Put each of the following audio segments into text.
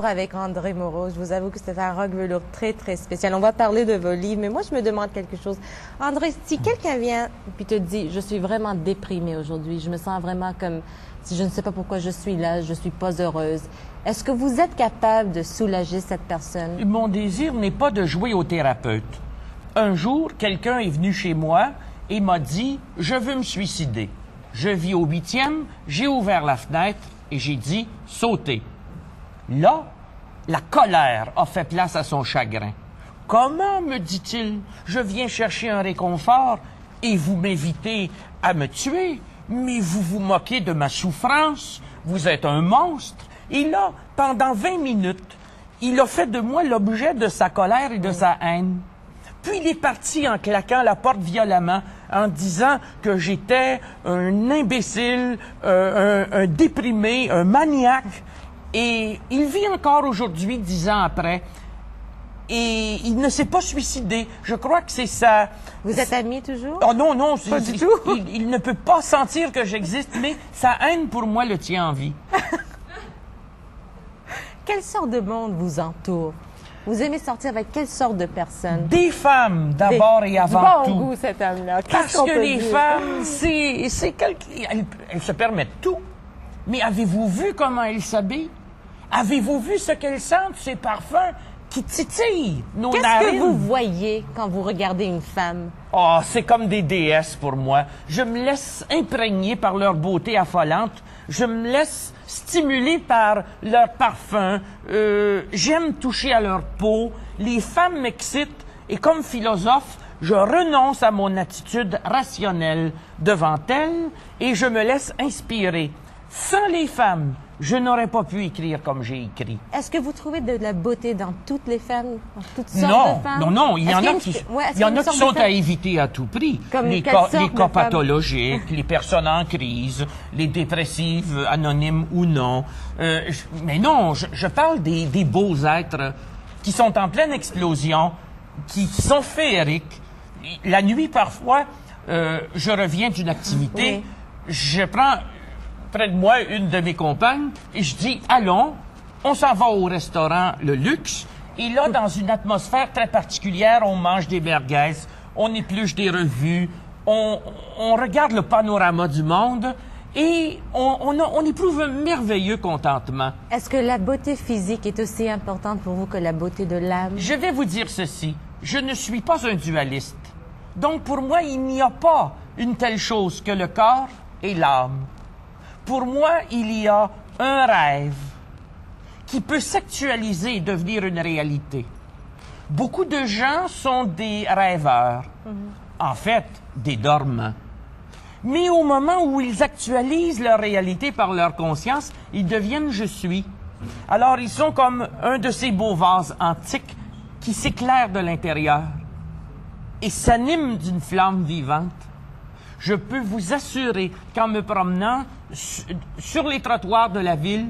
Avec André Moreau. Je vous avoue que c'est un rock velours très, très spécial. On va parler de vos livres, mais moi, je me demande quelque chose. André, si quelqu'un vient et te dit, je suis vraiment déprimée aujourd'hui, je me sens vraiment comme si je ne sais pas pourquoi je suis là, je suis pas heureuse, est-ce que vous êtes capable de soulager cette personne? Mon désir n'est pas de jouer au thérapeute. Un jour, quelqu'un est venu chez moi et m'a dit, je veux me suicider. Je vis au 8e, j'ai ouvert la fenêtre et j'ai dit, sautez. Là, la colère a fait place à son chagrin. « Comment, me dit-il, je viens chercher un réconfort et vous m'invitez à me tuer, mais vous vous moquez de ma souffrance, vous êtes un monstre. » Et là, pendant 20 minutes, il a fait de moi l'objet de sa colère et de sa haine. Puis il est parti en claquant la porte violemment, en disant que j'étais un imbécile, un déprimé, un maniaque. Et il vit encore aujourd'hui, 10 ans après, et il ne s'est pas suicidé. Je crois que c'est ça. Vous êtes amis toujours? Oh non, non. Pas du tout. Il ne peut pas sentir que j'existe, mais sa haine pour moi le tient en vie. Quelle sorte de monde vous entoure? Vous aimez sortir avec quelle sorte de personnes? Des femmes, d'abord et avant tout. Bon goût, cet homme-là. Parce que les femmes, elles se permettent tout. Mais avez-vous vu comment elles s'habillent? Avez-vous vu ce qu'elles sentent, ces parfums qui titillent nos narines? Qu'est-ce que vous voyez quand vous regardez une femme? Oh, c'est comme des déesses pour moi. Je me laisse imprégner par leur beauté affolante. Je me laisse stimuler par leur parfum. J'aime toucher à leur peau. Les femmes m'excitent. Et comme philosophe, je renonce à mon attitude rationnelle devant elles et je me laisse inspirer. Sans les femmes, je n'aurais pas pu écrire comme j'ai écrit. Est-ce que vous trouvez de la beauté dans toutes les femmes, dans toutes sortes de femmes? Non. Il y en a qui sont à éviter à tout prix. Comme les cas pathologiques, les personnes en crise, les dépressives, anonymes ou non. Mais non, je parle des beaux êtres qui sont en pleine explosion, qui sont féeriques. La nuit, parfois, je reviens d'une activité, je prends près de moi une de mes compagnes et je dis « Allons, on s'en va au restaurant Le Luxe. » Et là, dans une atmosphère très particulière, on mange des merguez, on épluche des revues, on regarde le panorama du monde et on éprouve un merveilleux contentement. Est-ce que la beauté physique est aussi importante pour vous que la beauté de l'âme? Je vais vous dire ceci. Je ne suis pas un dualiste. Donc, pour moi, il n'y a pas une telle chose que le corps et l'âme. Pour moi, il y a un rêve qui peut s'actualiser et devenir une réalité. Beaucoup de gens sont des rêveurs, en fait, des dormants. Mais au moment où ils actualisent leur réalité par leur conscience, ils deviennent « je suis ». Alors, ils sont comme un de ces beaux vases antiques qui s'éclairent de l'intérieur et s'animent d'une flamme vivante. Je peux vous assurer qu'en me promenant sur les trottoirs de la ville,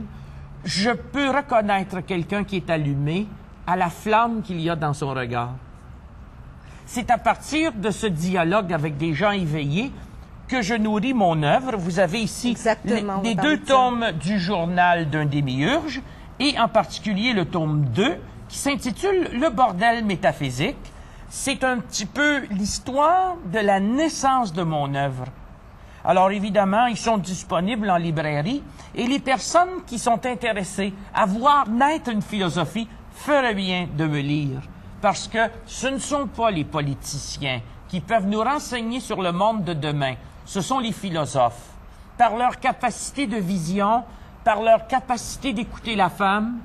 je peux reconnaître quelqu'un qui est allumé à la flamme qu'il y a dans son regard. C'est à partir de ce dialogue avec des gens éveillés que je nourris mon œuvre. Vous avez ici les 2 tomes du journal d'un démiurge et en particulier le tome 2 qui s'intitule « Le bordel métaphysique ». C'est un petit peu l'histoire de la naissance de mon œuvre. Alors évidemment, ils sont disponibles en librairie et les personnes qui sont intéressées à voir naître une philosophie feraient bien de me lire. Parce que ce ne sont pas les politiciens qui peuvent nous renseigner sur le monde de demain. Ce sont les philosophes. Par leur capacité de vision, par leur capacité d'écouter la femme,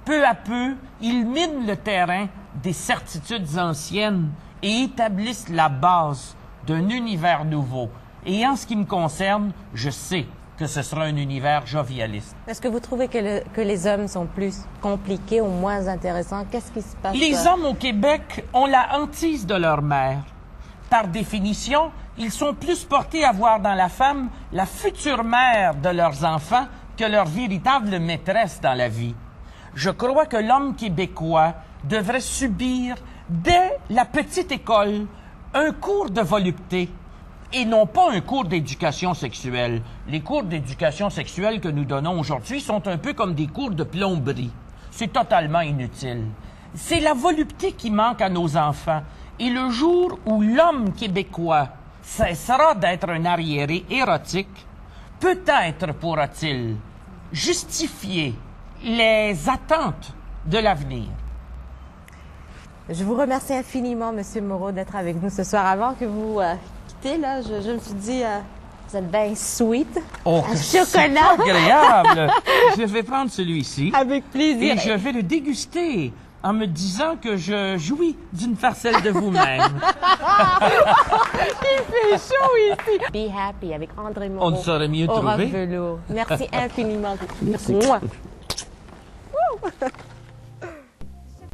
peu à peu, ils minent le terrain des certitudes anciennes et établissent la base d'un univers nouveau. Et en ce qui me concerne, je sais que ce sera un univers jovialiste. Est-ce que vous trouvez que les hommes sont plus compliqués ou moins intéressants? Qu'est-ce qui se passe? Les hommes au Québec ont la hantise de leur mère. Par définition, ils sont plus portés à voir dans la femme la future mère de leurs enfants que leur véritable maîtresse dans la vie. Je crois que l'homme québécois devrait subir, dès la petite école, un cours de volupté et non pas un cours d'éducation sexuelle. Les cours d'éducation sexuelle que nous donnons aujourd'hui sont un peu comme des cours de plomberie. c'est totalement inutile. C'est la volupté qui manque à nos enfants. Et le jour où l'homme québécois cessera d'être un arriéré érotique, peut-être pourra-t-il justifier les attentes de l'avenir. Je vous remercie infiniment, Monsieur Moreau, d'être avec nous ce soir. Avant que vous quittez, là, je me suis dit, vous êtes bien sweet. Oh, chocolat. c'est agréable! Je vais prendre celui-ci. Avec plaisir. Et je vais le déguster en me disant que je jouis d'une parcelle de vous-même. Il fait chaud ici. Be Happy avec André Moreau. On ne saurait mieux au trouver. Rock Velours. Merci infiniment. Merci. Mouah.